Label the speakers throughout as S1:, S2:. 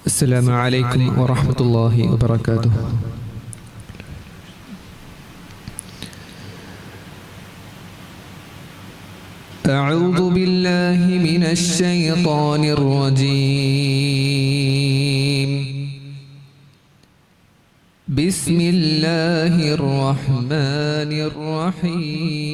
S1: السلام عليكم ورحمة الله وبركاته. أعوذ بالله من الشيطان الرجيم. بسم الله الرحمن الرحيم.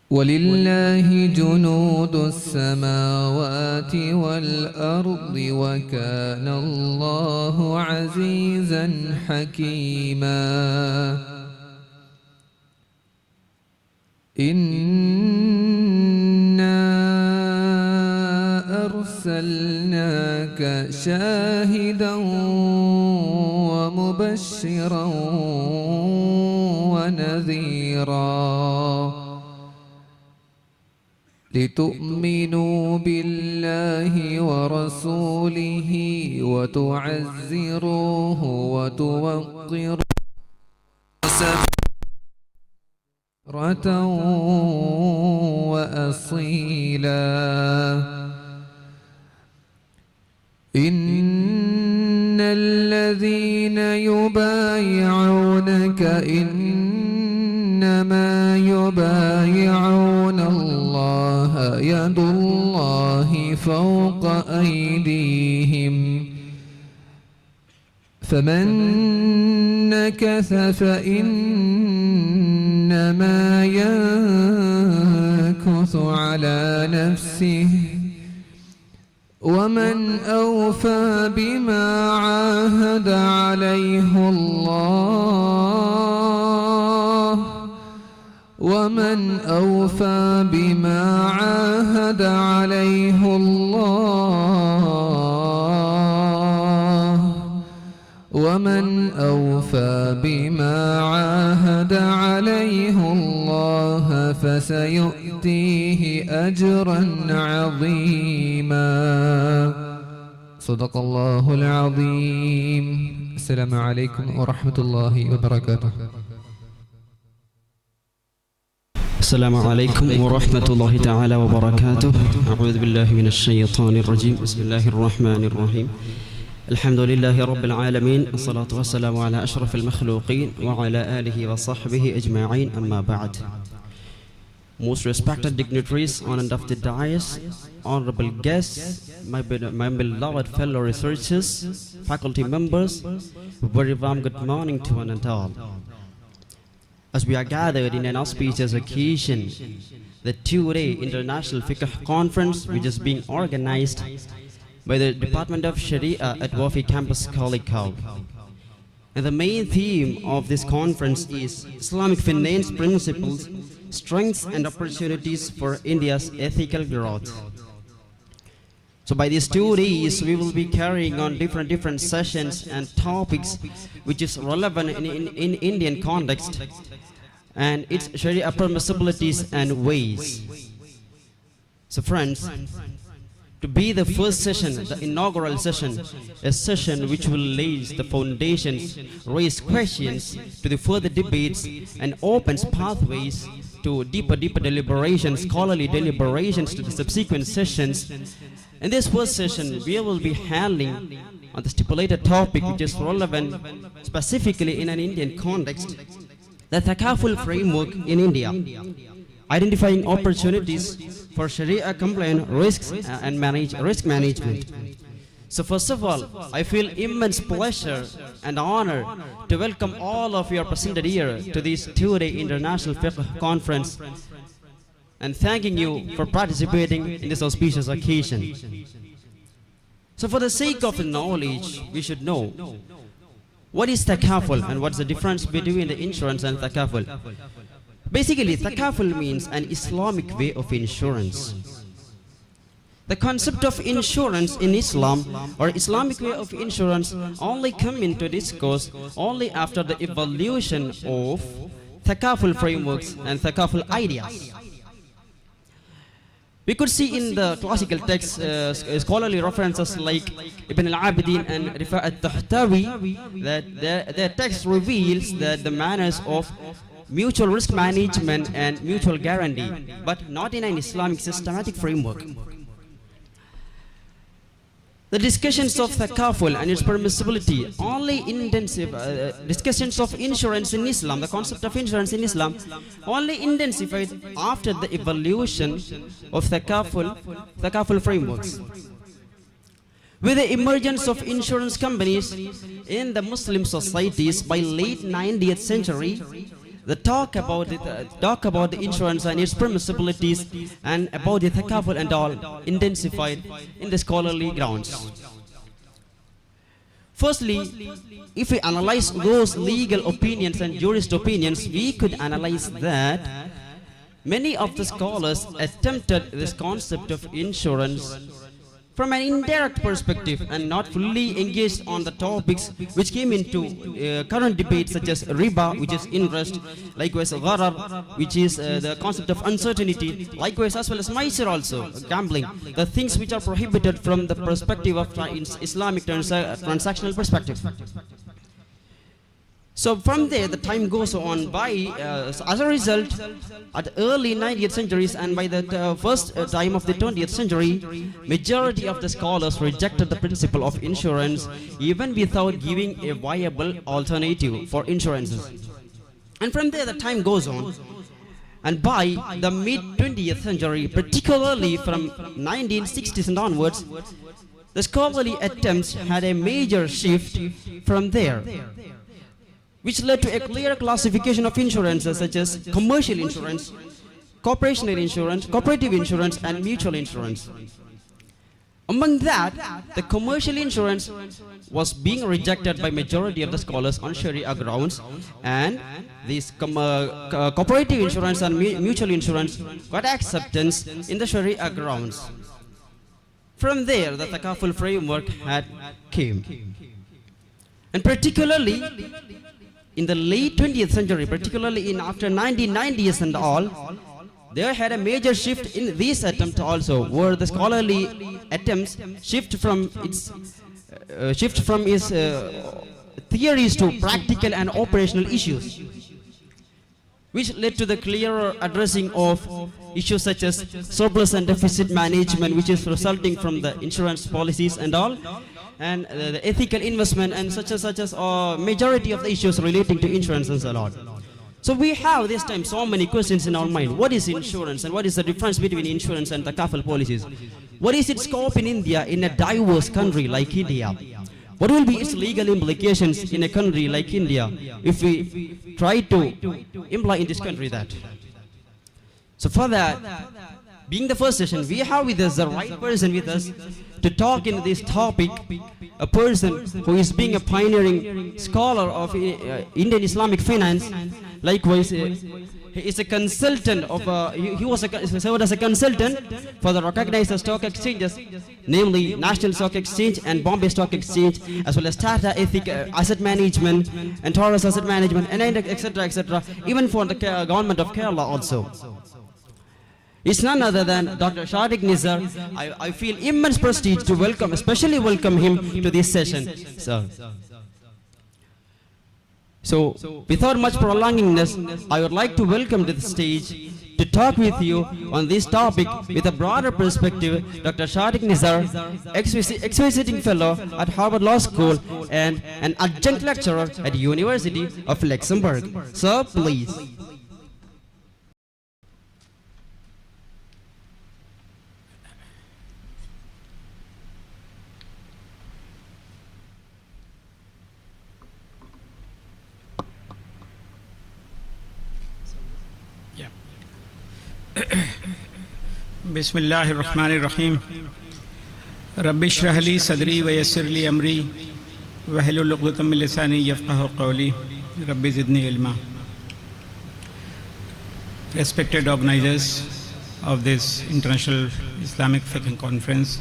S1: ولله جنود السماوات والأرض وكان الله عزيزا حكيما. إنا أرسلناك شاهدا ومبشرا ونذيرا لتؤمنوا بالله ورسوله وتعزروه وتوقروه سبحة وأصيلا. إن الذين يبايعونك إنما يبايعون الله يد الله فوق أيديهم فمن نكث فإنما ينكث على نفسه ومن أوفى بما عاهد عليه الله ومن أوفى بما عاهد عليه الله ومن أوفى بما عاهد عليه الله فسيؤتيه أجرا عظيما. صدق الله العظيم. السلام عليكم ورحمة الله وبركاته.
S2: السلام عليكم ورحمة الله تعالى وبركاته. أعوذ بالله من الشيطان الرجيم. بسم الله الرحمن الرحيم. الحمد لله رب العالمين، الصلاة والسلام على أشرف المخلوقين وعلى آله وصحبه أجمعين. أما بعد. Most respected dignitaries, honored of the dais, honorable guests, my beloved fellow researchers, faculty members, very warm good morning to one and all. As we are gathered in an auspicious occasion, the 2-day International Fiqh Conference, which is being organized by the Department of Sharia at Wafi Campus, Kalikau. And the main theme of this conference is Islamic finance principles, strengths and opportunities for India's ethical growth. So by these 2 days, we will be carrying on different sessions and topics which is relevant in Indian context and its Sharia permissibilities and ways. So friends, to be the first session, the inaugural session, a session which will lay the foundations, raise questions to the further debates and opens pathways to deeper deliberations, scholarly deliberations to the subsequent sessions. In this first session, we will be handling on the stipulated topic which is relevant specifically in an Indian context, the Thaqaful framework in India, identifying opportunities for Sharia compliant risks and risk management. So first of all, I feel immense pleasure and honor to welcome all of you present here to this 2-day International Fiqh Conference and thanking you for participating in this auspicious occasion. So for the sake of knowledge, we should know what is Thaqaful and what's the difference between the insurance and Thaqaful. Basically, Thaqaful means an Islamic way of insurance. The concept of insurance in Islam or Islamic way of insurance only come into discourse only after the evolution of Thaqaful frameworks and Thaqaful ideas. We could see in the classical texts scholarly references like Ibn al-Abidin and Rifa' al-Tahtawi that their text reveals that the manners of mutual risk management and mutual guarantee, but not in an Islamic systematic framework. The discussions of thakaful and its permissibility only discussions of insurance in Islam, the concept of insurance in Islam, only intensified after the evolution of thakaful frameworks. With the emergence of insurance companies in the Muslim societies by late 90th century, the talk about the insurance and its permissibilities and about the thakaful and all intensified in the scholarly grounds. Firstly, if we analyze those legal opinions and jurist opinions, we could analyze that many of the scholars attempted this concept of insurance from an indirect perspective and not fully engaged on the topics which came into current debates, such as riba, which is interest, likewise gharar, which is the concept of uncertainty, likewise as well as maisir, also gambling, the things which are prohibited from the perspective of Islamic transactional perspective. So from there, the time goes on by. As a result, at early 90th centuries and by the first time of the 20th century, majority of the scholars rejected the principle of insurance, even without giving a viable alternative for insurances. And from there, the time goes on. And by the mid-20th century, particularly from 1960s and onwards, the scholarly attempts had a major shift from there, which led to a clear classification of insurances such as commercial insurance, corporational insurance, cooperative insurance, and mutual insurance. Among that, the commercial insurance was being rejected by majority of the scholars on Sharia grounds, and this cooperative insurance and mutual insurance got acceptance in the Sharia grounds. From there, the thakaful framework came. And particularly in the late 20th century, particularly in after 1990s and all, there had a major shift in this attempt also, where the scholarly attempts shift from its theories to practical and operational issues, which led to the clearer addressing of issues such as surplus and deficit management, which is resulting from the insurance policies and all, and the ethical investment and such as majority of the issues relating to insurance and so on. So we have this time so many questions in our mind. What is insurance, and what is the difference between insurance and thakaful policies? What is its scope in India, in a diverse country like India? What will be its legal implications in a country like India if we try to imply in this country that? So for that, being the first session, we have with us the right person with us to talk in this topic, a person who is being a pioneering scholar of Indian Islamic finance. Likewise, he is a consultant of, he served as a consultant for the recognized stock exchanges, namely National Stock Exchange and Bombay Stock Exchange, as well as Tata Asset Management and Taurus Asset Management, and etc., even for the government of Kerala also. It's none other than Dr. Shadiq Nizar. I feel immense prestige to especially welcome him to this session. So without much prolongingness, I would like to welcome to the stage to talk with you on this topic with a broader perspective, Dr. Shadiq Nizar, ex-visiting fellow at Harvard Law School and an adjunct lecturer at the University of Luxembourg. Sir, please.
S3: बिस्मिल्लाहिर्रहमानिर्रहीम rabbi इश्रह ली सदरी व यस्सिर ली अमरी वहलुल उक़दतम मिन लिसानी यफ़क़हू क़ौली rabbi ज़िदनी इल्मा. Respected organizers of this International Islamic Fiqh Conference,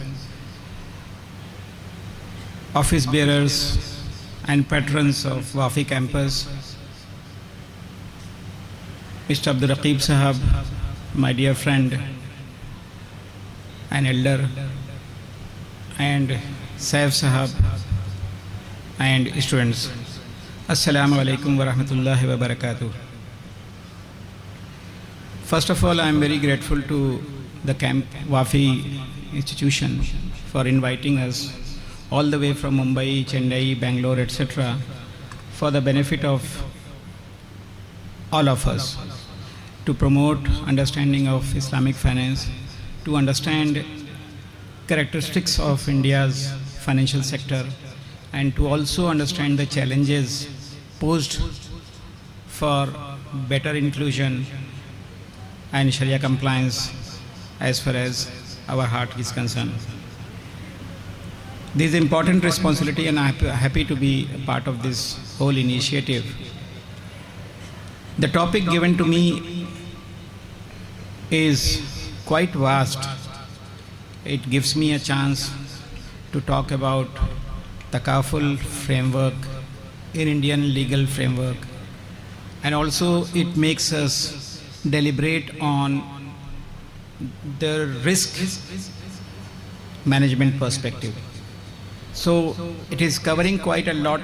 S3: office bearers and patrons of Wafi campus, Mr. Abdul Raqib Sahab, my dear friend and elder, and Saif Sahab, and students. Assalamu alaikum wa rahmatullahi wa barakatuh. First of all, I am very grateful to the Camp Wafi institution for inviting us all the way from Mumbai, Chennai, Bangalore, etc. for the benefit of all of us to promote understanding of Islamic finance, to understand characteristics of India's financial sector, and to also understand the challenges posed for better inclusion and Sharia compliance as far as our heart is concerned. This is an important responsibility, and I am happy to be a part of this whole initiative. The topic given to me is quite vast. It gives me a chance to talk about Takaful framework in Indian legal framework, and also it makes us deliberate on the risk management perspective. So it is covering quite a lot,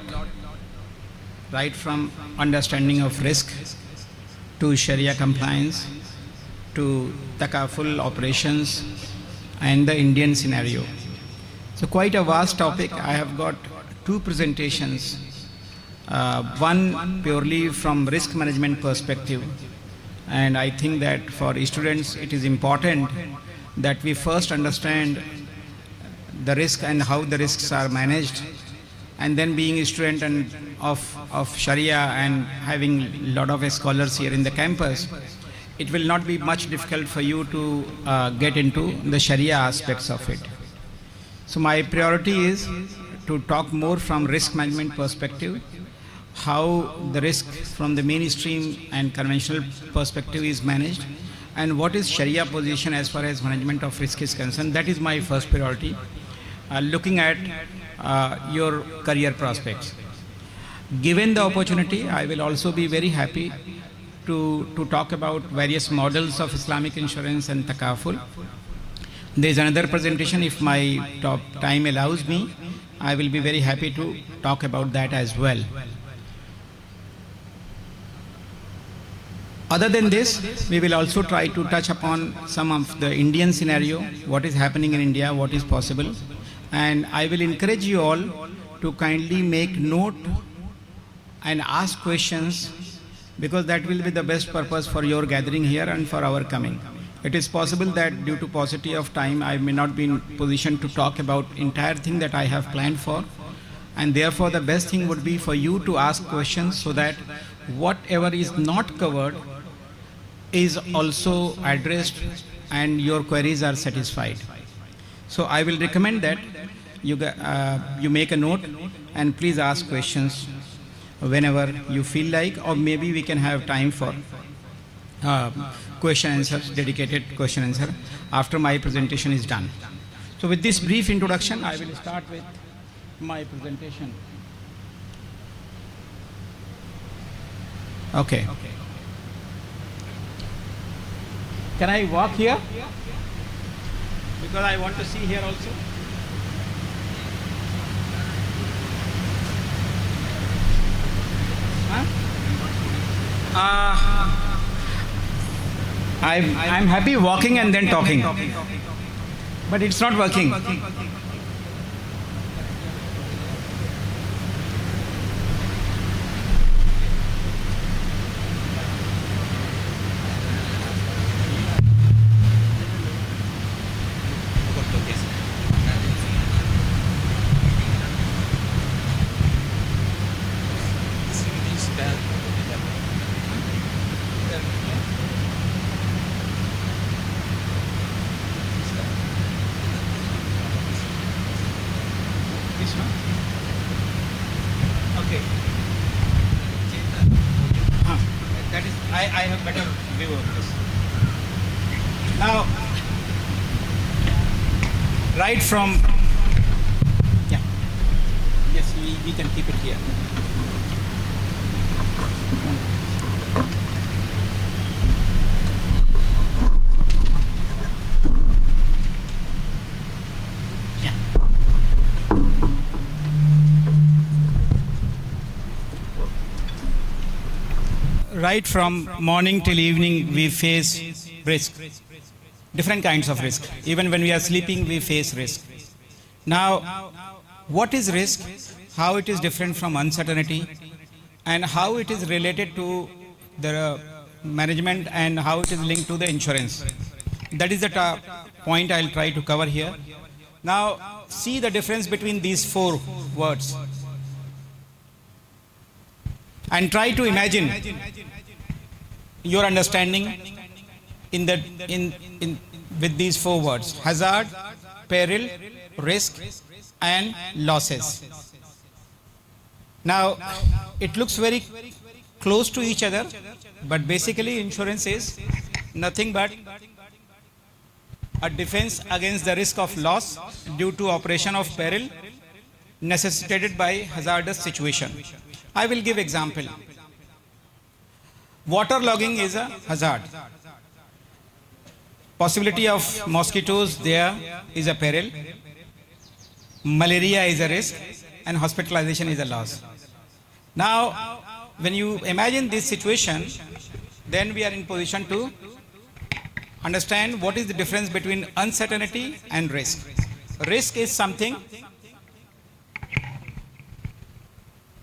S3: right from understanding of risk to Sharia compliance to Takaful operations and the Indian scenario. So quite a vast topic. I have got two presentations, one purely from risk management perspective, and I think that for students it is important that we first understand the risk and how the risks are managed, and then being a student and of Sharia and having a lot of scholars here in the campus, it will not be much difficult for you to get into the Sharia aspects of it. So my priority is to talk more from risk management perspective, how the risk from the mainstream and conventional perspective is managed, and what is Sharia position as far as management of risk is concerned. That is my first priority, looking at your career prospects. Given the opportunity, I will also be very happy to talk about various models of Islamic insurance and Takaful. There is another presentation, if my time allows me, I will be very happy to talk about that as well. Other than this, we will also try to touch upon some of the Indian scenario, what is happening in India, what is possible. And I will encourage you all to kindly make note and ask questions, because that will be the best purpose for your gathering here and for our coming. It is possible that due to paucity of time, I may not be in position to talk about entire thing that I have planned for, and therefore the best thing would be for you to ask questions so that whatever is not covered is also addressed and your queries are satisfied. So I will recommend that you make a note and please ask questions whenever you feel like, or maybe we can have time for question answers, dedicated question answer after my presentation is done. So with this brief introduction, I will start with my presentation. Okay. Can I walk here? Because I want to see here also. I'm happy walking and then talking, but it's not working. This one? Okay. That is, I have better view of this. Now, right from, yeah, yes, we can keep it here. right from morning till evening we face risk, different kinds of risk. Even when we are sleeping, we face risk. Now, what is risk? How it is different from uncertainty, and how it is related to the management, and how it is linked to the insurance. That is the point I'll try to cover here. Now, see the difference between these four words, and try to imagine your understanding with these four words: hazard, peril, risk, and losses. Now, it looks very close to each other, but basically insurance is nothing but a defense against the risk of loss due to operation of peril necessitated by hazardous situation. I will give example. Waterlogging is a hazard. Possibility of mosquitoes there is a peril. Malaria is a risk, and hospitalization is a loss. Now, when you imagine this situation, then we are in position to understand what is the difference between uncertainty and risk. Risk is something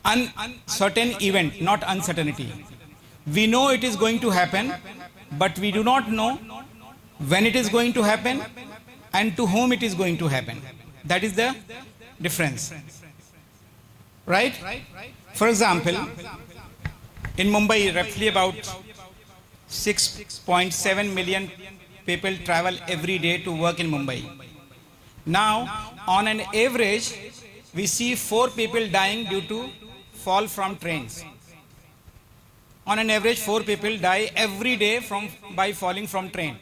S3: uncertain event, not uncertainty. We know it is going to happen, but we do not know when it is going to happen and to whom it is going to happen. That is the difference. Right? For example, in Mumbai, roughly about 6.7 million people travel every day to work in Mumbai. Now, on an average, we see 4 people dying due to fall from trains. On an average, 4 people die every day by falling from train.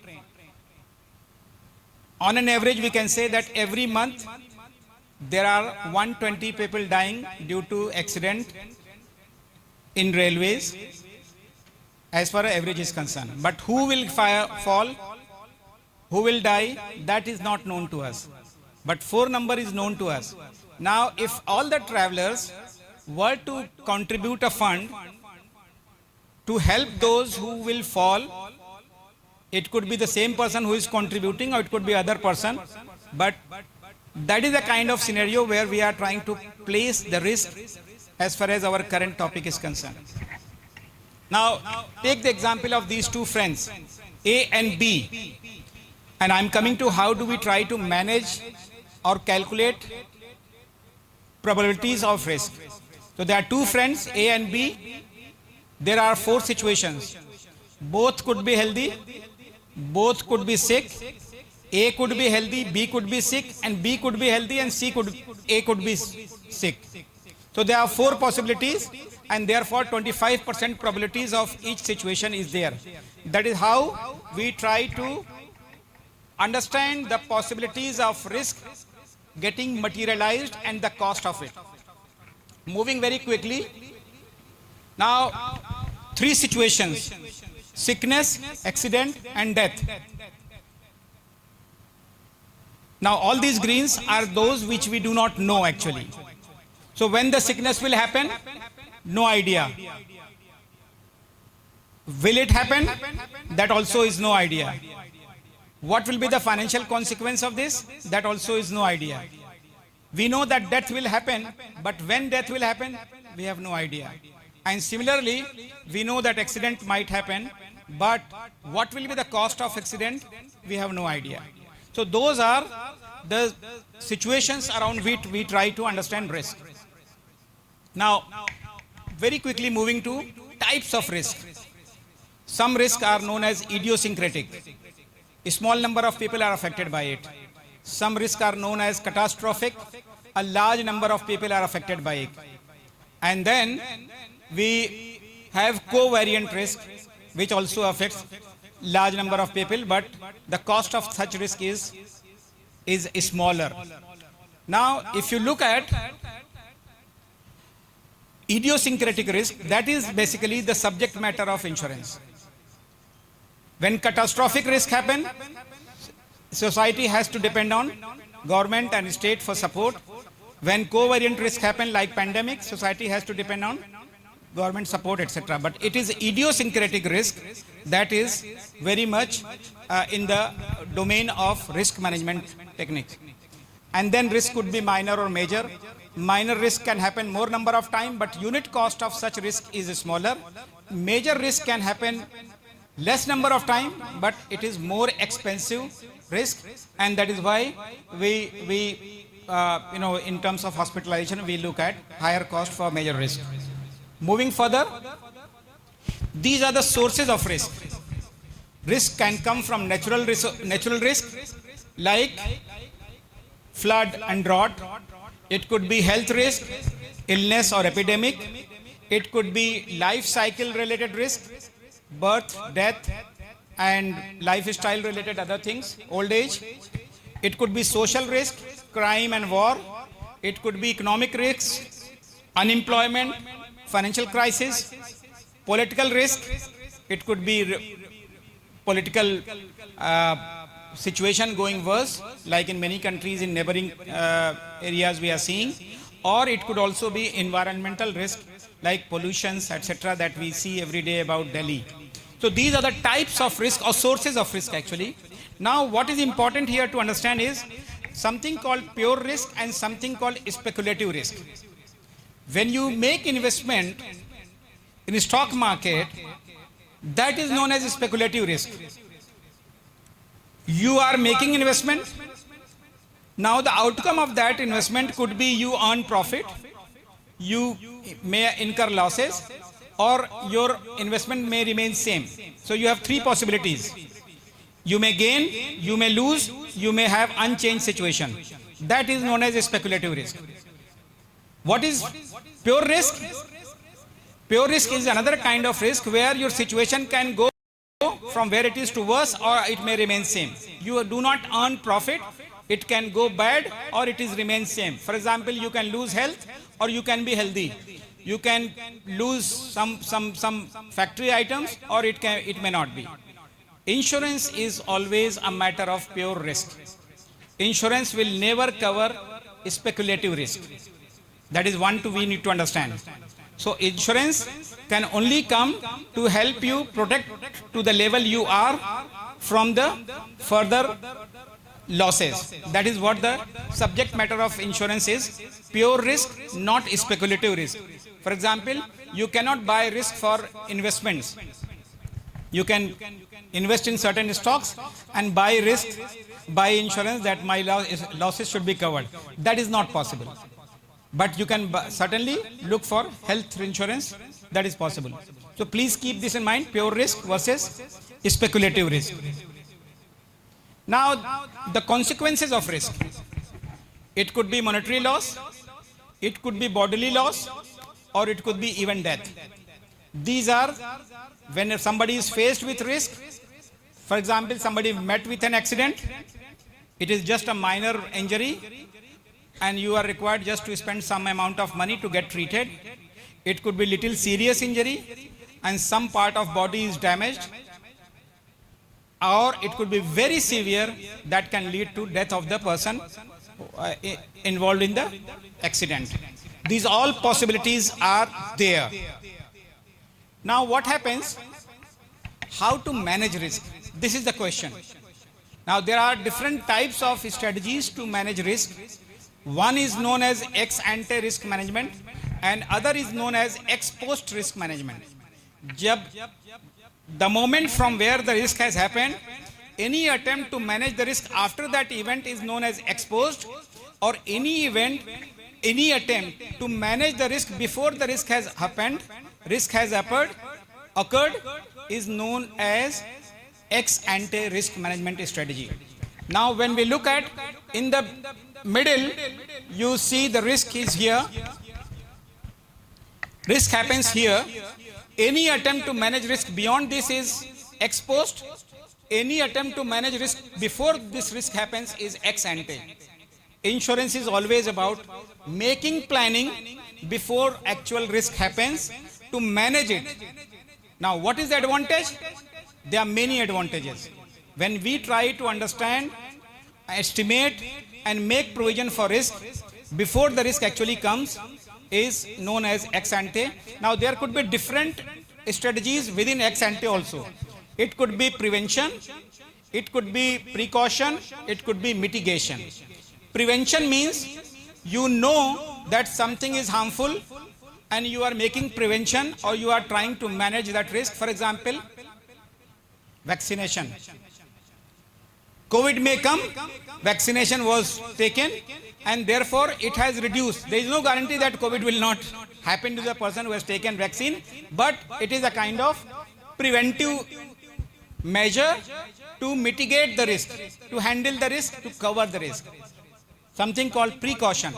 S3: On an average, we can say that every month there are 120 people dying due to accident in railways, as far as average is concerned. But who will fall, who will die, that is not known to us. But 4 number is known to us. Now, if all the travelers were to contribute a fund to help those who will fall, it could be the same person who is contributing, or it could be other person, but that is the kind of scenario where we are trying to place the risk as far as our current topic is concerned. Now, take the example of these 2 friends, A and B, and I'm coming to how do we try to manage or calculate probabilities of risk. So there are 2 friends, A and B. There are 4 situations. Both could be healthy, both could be sick. A could be healthy, B could be sick, and B could be healthy, and A could be sick. So there are 4 possibilities, and therefore 25% probabilities of each situation is there. That is how we try to understand the possibilities of risk getting materialized and the cost of it. Moving very quickly. Now, 3 situations: sickness, accident, and death. Now, all these greens are those which we do not know actually. So, when the sickness will happen, no idea. Will it happen? That also is no idea. What will be the financial consequence of this? That also is no idea. We know that death will happen, but when death will happen, we have no idea. And similarly, we know that accident might happen, but what will be the cost of accident? We have no idea. So those are the situations around which we try to understand risk. Now, very quickly moving to types of risk. Some risks are known as idiosyncratic. A small number of people are affected by it. Some risks are known as catastrophic. A large number of people are affected by it. And then we have covariant risk, which also affects large number of people, but the cost of such risk is smaller. Now, if you look at idiosyncratic risk, that is basically the subject matter of insurance. When catastrophic risk happen, society has to depend on government and state for support. When covariant risk happen like pandemic, society has to depend on government support, etc. But it is idiosyncratic risk that is very much in the domain of risk management techniques. And then risk could be minor or major. Minor risk can happen more number of time, but unit cost of such risk is smaller. Major risk can happen less number of time, but it is more expensive risk, and that is why we in terms of hospitalization, we look at higher cost for major risk. Moving further, these are the sources of risk. Risk can come from natural risk like flood and drought. It could be health risk, illness or epidemic. It could be life cycle related risk, birth, death, and lifestyle related other things, old age. It could be social risk, crime and war. It could be economic risks, unemployment, financial crisis, political risk. It could be political situation going worse, like in many countries in neighboring areas we are seeing. Or it could also be environmental risk, like pollutions, etc., that we see every day about Delhi. So these are the types of risk or sources of risk actually. Now what is important here to understand is something called pure risk and something called speculative risk. When you make investment in the stock market, that is known as speculative risk. You are making investment. Now the outcome of that investment could be you earn profit, you may incur losses, or your investment may remain same. So you have three possibilities. You may gain, you may lose, you may have unchanged situation. That is known as a speculative risk. What is pure risk? Pure risk is another kind of risk where your situation can go from where it is to worse, or it may remain same. You do not earn profit, it can go bad, or it is remain same. For example, you can lose health or you can be healthy. You can lose some factory items, or it may not be. Insurance is always a matter of pure risk. Insurance will never cover speculative risk. That is one we need to understand. So insurance can only come to help you protect to the level you are from the further losses. That is what the subject matter of insurance is. Pure risk, not speculative risk. For example, you cannot buy risk for investments. You can invest in certain stocks and buy risk, buy insurance that my losses should be covered. That is not possible. But you can certainly look for health insurance. That is possible. So please keep this in mind, pure risk versus speculative risk. Now, the consequences of risk. It could be monetary loss, it could be bodily loss, or it could be even death. These are when somebody is faced with risk. For example, somebody met with an accident. It is just a minor injury, and you are required just to spend some amount of money to get treated. It could be little serious injury and some part of body is damaged, or it could be very severe that can lead to death of the person involved in the accident. These all possibilities are there. Now what happens? How to manage risk? This is the question. Now there are different types of strategies to manage risk. One is known as ex ante risk management and other is known as ex post risk management. The moment from where the risk has happened, any attempt to manage the risk after that event is known as ex post, or any attempt to manage the risk before the risk has happened, occurred is known as ex ante risk management strategy. Now when we look at in the middle, you see the risk is here. Risk happens here. Any attempt to manage risk beyond this is ex post. Any attempt to manage risk before this risk happens is ex ante. Insurance is always about making planning before actual risk happens to manage it. Now what is the advantage? There are many advantages. When we try to understand, estimate and make provision for risk before the risk actually comes, is known as ex ante. Now there could be different strategies within ex ante also. It could be prevention, it could be precaution, it could be mitigation. Prevention means you know that something is harmful and you are making prevention or you are trying to manage that risk. For example, vaccination. COVID may come, vaccination was taken and therefore it has reduced. There is no guarantee that COVID will not happen to the person who has taken vaccine, but it is a kind of preventive measure to mitigate the risk, to handle the risk, to cover the risk. Something called precaution.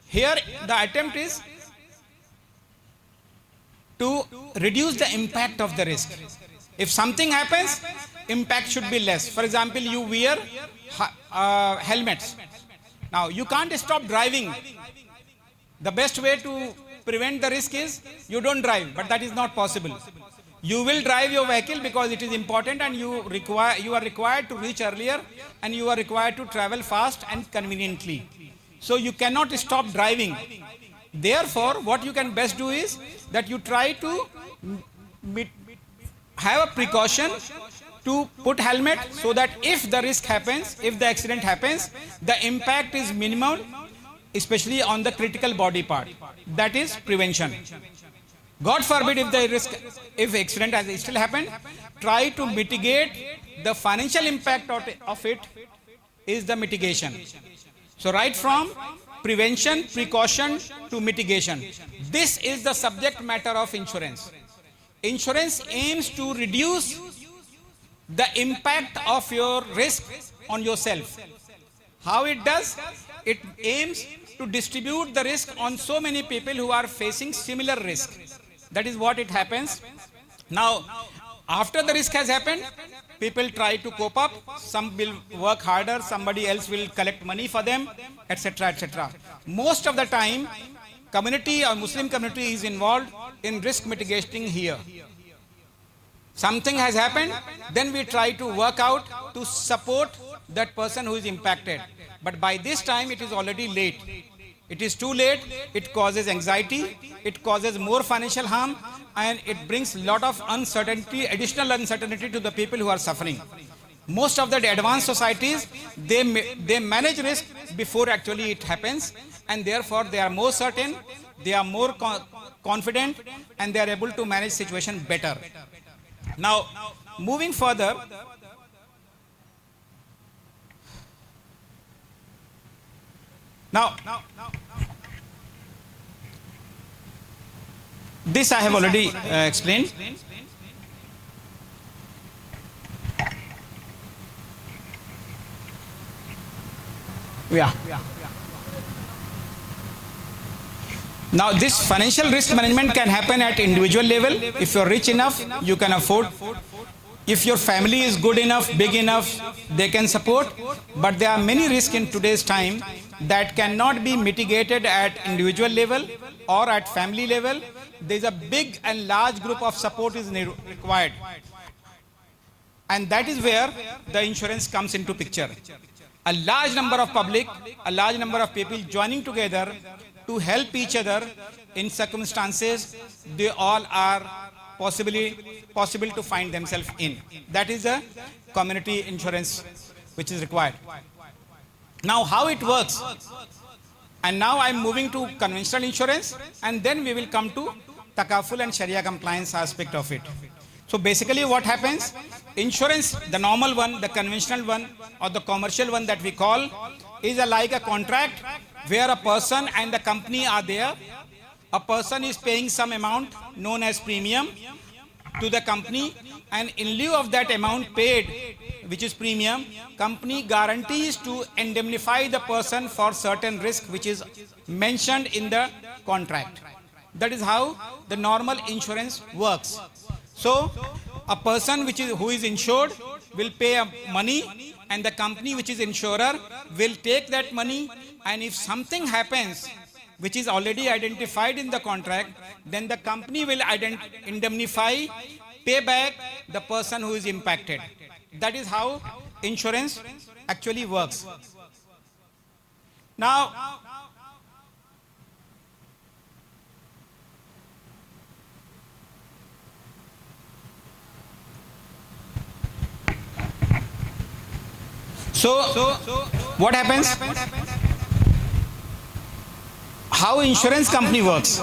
S3: Here the attempt is to reduce the impact of the risk. If something happens, impact should be less. For example, you wear helmets. Now you can't stop driving. The best way to prevent the risk is you don't drive, but that is not possible. You will drive your vehicle because it is important and you are required to reach earlier and you are required to travel fast and conveniently. So you cannot stop driving. Therefore, what you can best do is that you try to have a precaution to put helmet so that if the risk happens, if the accident happens, the impact is minimum, especially on the critical body part. That is prevention. God forbid if accident has still happened, try to mitigate the financial impact of it is the mitigation. So right from prevention, precaution to mitigation. This is the subject matter of insurance. Insurance aims to reduce the impact of your risk on yourself. How it does? It aims to distribute the risk on so many people who are facing similar risk. That is what it happens. Now, after the risk has happened, people try to cope up. Some will work harder, somebody else will collect money for them, etc., etc. Most of the time, community or Muslim community is involved in risk mitigating here. Something has happened, then we try to work out to support that person who is impacted. But by this time, it is already late. It is too late, it causes anxiety, it causes more financial harm, and it brings a lot of uncertainty, additional uncertainty to the people who are suffering. Most of the advanced societies, they manage risk before actually it happens, and therefore they are more certain, they are more confident, and they are able to manage situation better. Now, moving further, now, this I have already explained. Yeah. Now, this financial risk management can happen at individual level. If you are rich enough, you can afford. If your family is good enough, big enough, they can support. But there are many risks in today's time that cannot be mitigated at individual level or at family level. There is a big and large group of support is required. And that is where the insurance comes into picture. A large number of public, a large number of people joining together to help each other in circumstances they all are possible to find themselves in. That is a community insurance which is required. Now, how it works? And now I am moving to conventional insurance, and then we will come to Takaful and Sharia compliance aspect of it. So basically what happens, insurance, the normal one, the conventional one, or the commercial one that we call, is like a contract where a person and the company are there. A person is paying some amount known as premium to the company, and in lieu of that amount paid, which is premium, company guarantees to indemnify the person for certain risk which is mentioned in the contract. That is how the normal insurance works. So a person who is insured will pay money, and the company which is insurer will take that money, and if something happens which is already identified in the contract, then the company will indemnify, pay back the person who is impacted. That is how insurance actually works. Now, So what happens? How insurance company works?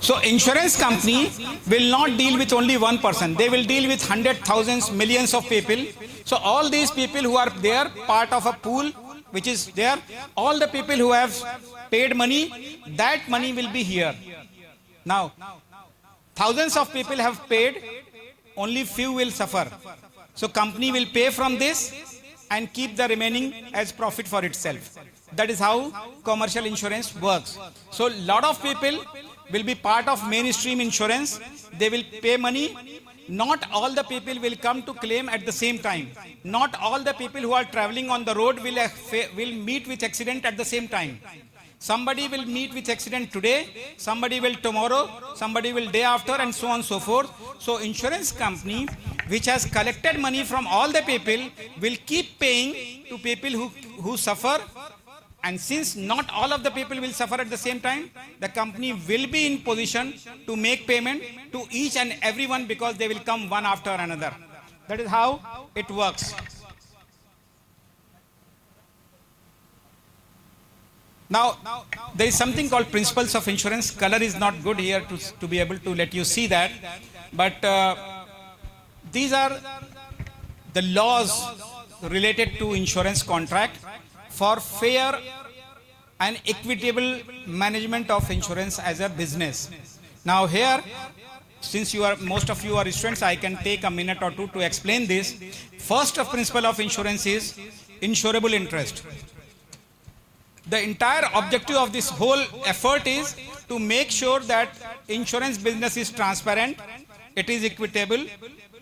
S3: So insurance company will not deal with only one person. They will deal with hundreds, thousands, millions of people. So all these people who are there, part of a pool which is there, all the people who have paid money, that money will be here. Now, thousands of people have paid, only few will suffer. So company will pay from this and keep the remaining as profit for itself. That is how commercial insurance works. So lot of people will be part of mainstream insurance. They will pay money. Not all the people will come to claim at the same time. Not all the people who are traveling on the road will meet with accident at the same time. Somebody will meet with accident today, somebody will tomorrow, somebody will day after, and so on and so forth. So insurance company which has collected money from all the people will keep paying to people who suffer. And since not all of the people will suffer at the same time, the company will be in position to make payment to each and everyone, because they will come one after another. That is how it works. Now, there is something called principles of insurance. Color is not good here to be able to let you see that. But these are the laws related to insurance contract for fair and equitable management of insurance as a business. Now here, since most of you are students, I can take a minute or two to explain this. First of principle of insurance is insurable interest. The entire objective of this whole effort is to make sure that insurance business is transparent, it is equitable,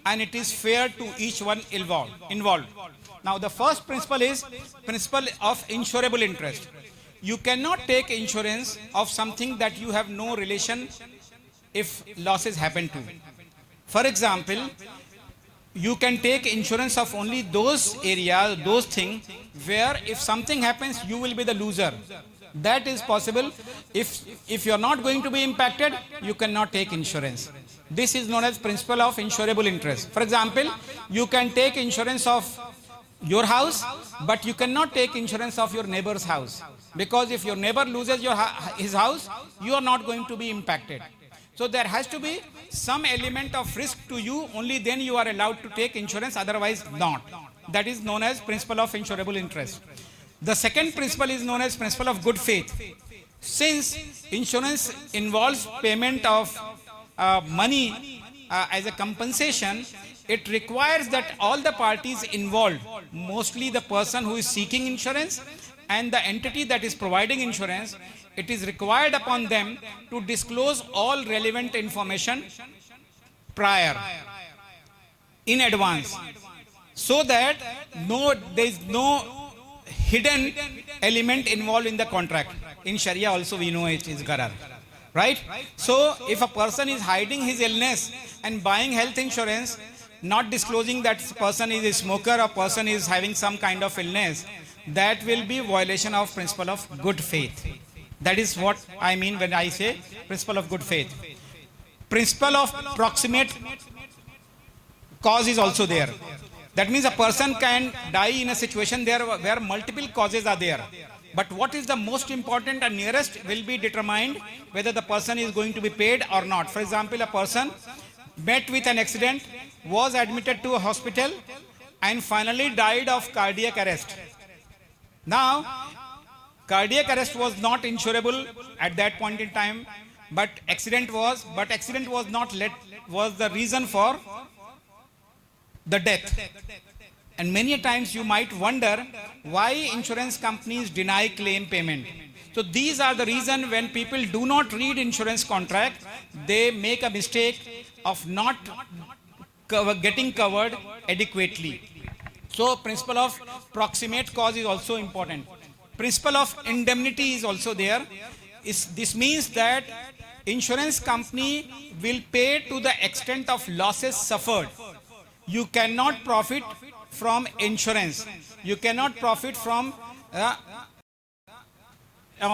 S3: and it is fair to each one involved. Now the first principle is principle of insurable interest. You cannot take insurance of something that you have no relation if losses happen to. For example, you can take insurance of only those areas, those things where if something happens, you will be the loser. That is possible. If you are not going to be impacted, you cannot take insurance. This is known as principle of insurable interest. For example, you can take insurance of your house, but you cannot take insurance of your neighbor's house. Because if your neighbor loses his house, you are not going to be impacted. So there has to be some element of risk to you, only then you are allowed to take insurance, otherwise not. That is known as principle of insurable interest. The second principle is known as principle of good faith. Since insurance involves payment of money as a compensation, it requires that all the parties involved, mostly the person who is seeking insurance and the entity that is providing insurance, it is required upon them to disclose all relevant information prior, in advance, so that there is no hidden element involved in the contract. In Sharia also we know it is gharar, right? So if a person is hiding his illness and buying health insurance, not disclosing that person is a smoker or person is having some kind of illness, that will be violation of principle of good faith. That is what I mean when I say principle of good faith. Principle of proximate cause is also there. That means a person can die in a situation there where multiple causes are there. But what is the most important and nearest will be determined whether the person is going to be paid or not. For example, a person met with an accident, was admitted to a hospital, and finally died of cardiac arrest. Now, cardiac arrest was not insurable at that point in time, but accident was not was the reason for the death. And many times you might wonder why insurance companies deny claim payment. So these are the reason when people do not read insurance contract, they make a mistake of not getting covered adequately. So principle of proximate cause is also important. Principle of indemnity is also there. This means that insurance company will pay to the extent of losses suffered. You cannot profit from insurance. You cannot profit from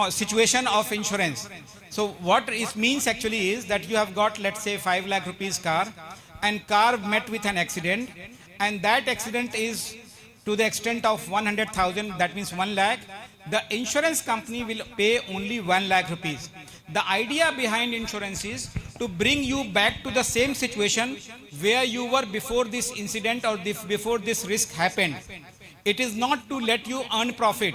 S3: situation of insurance. So what it means actually is that you have got, let's say, 5 lakh rupees car, and car met with an accident, and that accident is to the extent of 100,000, that means 1 lakh, the insurance company will pay only 1 lakh rupees. The idea behind insurance is to bring you back to the same situation where you were before this incident or before this risk happened. It is not to let you earn profit.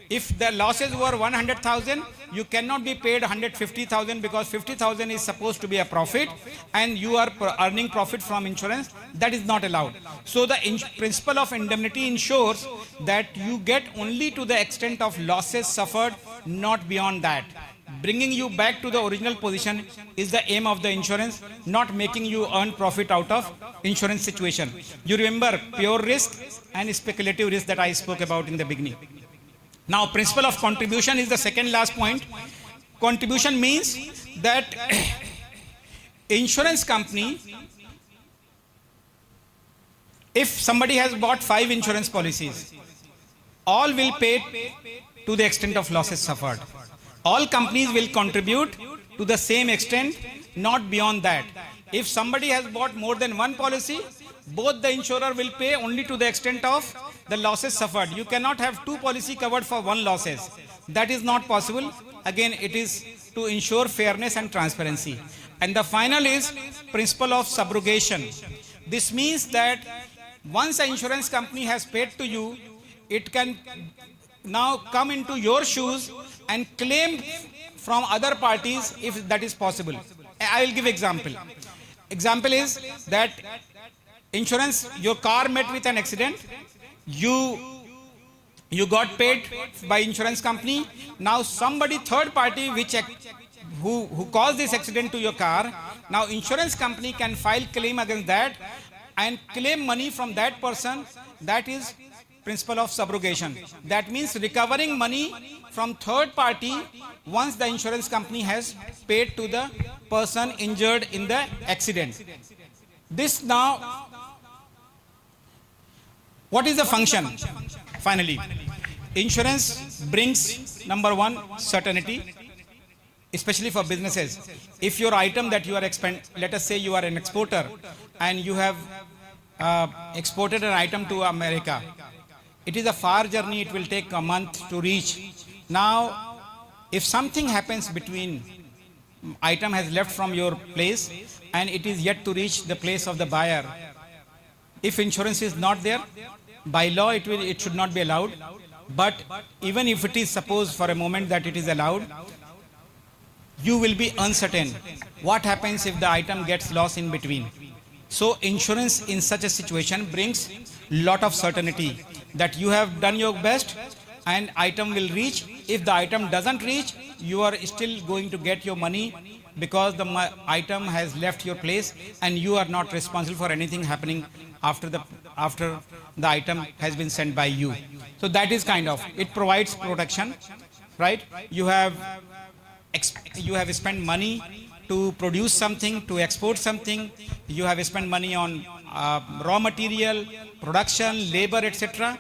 S3: If the losses were 100,000, you cannot be paid 150,000 because 50,000 is supposed to be a profit and you are earning profit from insurance. That is not allowed. So the principle of indemnity ensures that you get only to the extent of losses suffered, not beyond that. Bringing you back to the original position is the aim of the insurance, not making you earn profit out of insurance situation. You remember pure risk and speculative risk that I spoke about in the beginning. Now, principle of contribution is the second last point. Contribution means that insurance company, if somebody has bought 5 insurance policies, all will pay to the extent of losses suffered. All companies will contribute to the same extent, not beyond that. If somebody has bought more than 1 policy, both the insurer will pay only to the extent of the losses suffered. You cannot have 2 policy covered for 1 losses. That is not possible. Again, it is to ensure fairness and transparency. And the final is principle of subrogation. This means that once an insurance company has paid to you, it can now come into your shoes and claim from other parties if that is possible. I will give example. Example is that insurance, your car met with an accident, you got paid by insurance company. Now somebody third party who caused this accident to your car, now insurance company can file claim against that and claim money from that person. That is principle of subrogation. That means recovering money from third party once the insurance company has paid to the person injured in the accident. This now, what is the function? Finally, insurance brings, number 1, certainty, especially for businesses. If your item that you are let us say you are an exporter and you have exported an item to America. It is a far journey, it will take a month to reach. Now, if something happens between, item has left from your place and it is yet to reach the place of the buyer, if insurance is not there, by law it should not be allowed. But even if it is supposed for a moment that it is allowed, you will be uncertain. What happens if the item gets lost in between? So insurance in such a situation brings lot of certainty that you have done your best and item will reach. If the item doesn't reach, you are still going to get your money because the item has left your place and you are not responsible for anything happening after the item has been sent by you. So that is kind of, it provides protection, right? You have spent money to produce something, to export something. You have spent money on raw material, production, labor, etc.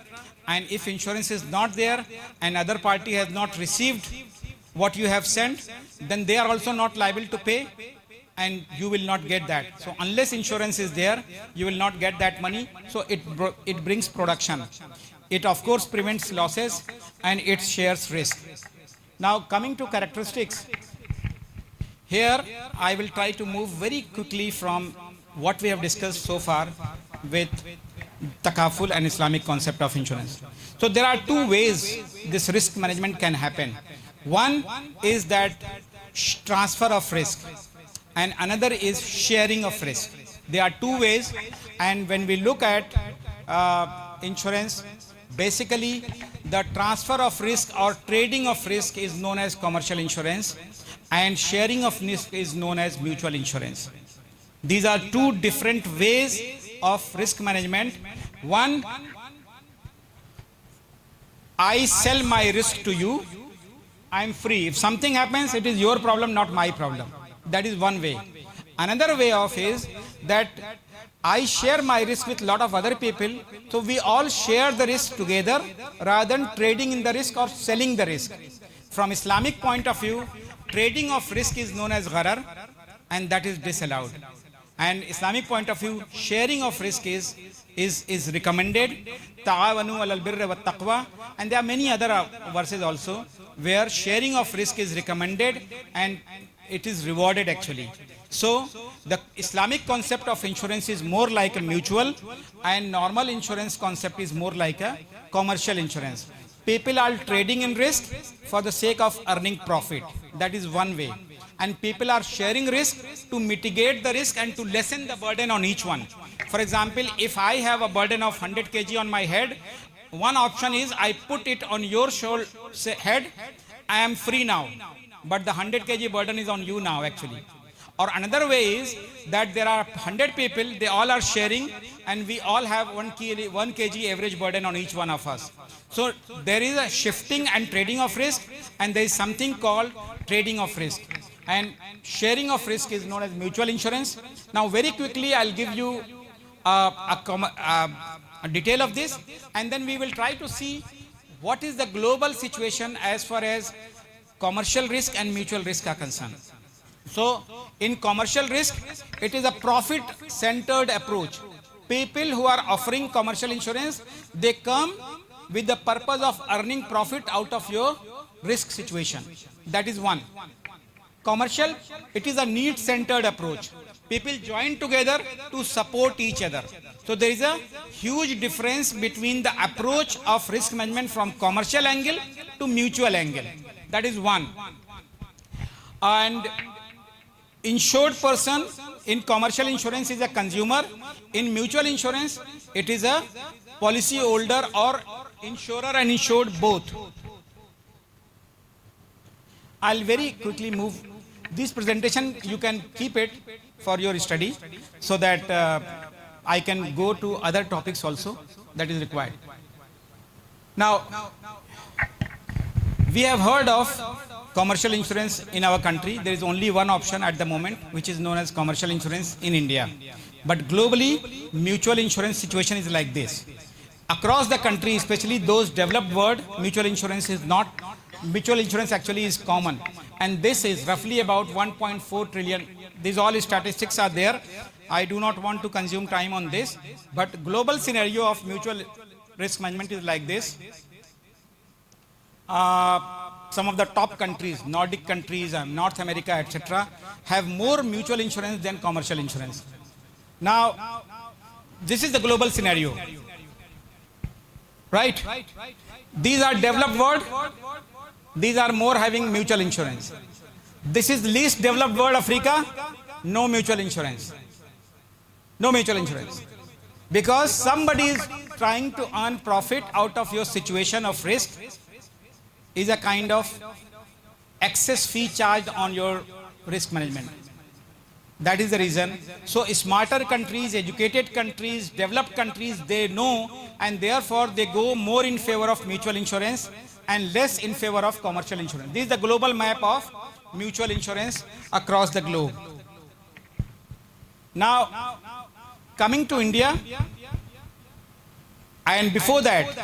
S3: And if insurance is not there and other party has not received what you have sent, then they are also not liable to pay and you will not get that. So unless insurance is there, you will not get that money. So it brings production. It of course prevents losses and it shares risk. Now coming to characteristics, here I will try to move very quickly from what we have discussed so far with takaful and Islamic concept of insurance. So there are 2 ways this risk management can happen. One is that transfer of risk and another is sharing of risk. There are 2 ways, and when we look at insurance, basically the transfer of risk or trading of risk is known as commercial insurance and sharing of risk is known as mutual insurance. These are 2 different ways of risk management. One, I sell my risk to you, I am free. If something happens, it is your problem, not my problem. That is one way. Another way of is that I share my risk with a lot of other people, so we all share the risk together rather than trading in the risk or selling the risk. From Islamic point of view, trading of risk is known as gharar and that is disallowed. And Islamic point of view, sharing of risk is is recommended. Ta'awanu alal birri wat taqwa. And there are many other verses also where sharing of risk is recommended and it is rewarded actually. So the Islamic concept of insurance is more like a mutual, and normal insurance concept is more like a commercial insurance. People are trading in risk for the sake of earning profit. That is one way. And people are sharing risk to mitigate the risk and to lessen the burden on each one. For example, if I have a burden of 100 kg on my head, one option is I put it on your head, I am free now. But the 100 kg burden is on you now actually. Or another way is that there are 100 people, they all are sharing, and we all have 1 kg average burden on each one of us. So there is a shifting and trading of risk, and there is something called trading of risk. And sharing of risk is known as mutual insurance. Now very quickly I'll give you a detail of this, and then we will try to see what is the global situation as far as commercial risk and mutual risk are concerned. So in commercial risk, it is a profit-centered approach. People who are offering commercial insurance, they come with the purpose of earning profit out of your risk situation. That is one. Commercial, it is a need-centered approach. People join together to support each other. So there is a huge difference between the approach of risk management from commercial angle to mutual angle. That is one. And insured person in commercial insurance is a consumer. In mutual insurance, it is a policy holder or insurer and insured both. I'll very quickly move. This presentation, you can keep it for your study so that I can go to other topics also that is required. Now, we have heard of commercial insurance in our country. There is only one option at the moment, which is known as commercial insurance in India. But globally, mutual insurance situation is like this. Across the country, especially those developed world, mutual insurance is not, mutual insurance actually is common. And this is roughly about 1.4 trillion. These all statistics are there. I do not want to consume time on this. But global scenario of mutual risk management is like this. Some of the top countries, Nordic countries, North America, etc., have more mutual insurance than commercial insurance. Now, this is the global scenario. Right? These are developed world. These are more having mutual insurance. This is least developed world, Africa, no mutual insurance. No mutual insurance. Because somebody is trying to earn profit out of your situation of risk is a kind of excess fee charged on your risk management. That is the reason. So smarter countries, educated countries, developed countries, they know, and therefore they go more in favor of mutual insurance and less in favor of commercial insurance. This is the global map of mutual insurance across the globe. Now, coming to India, and before that,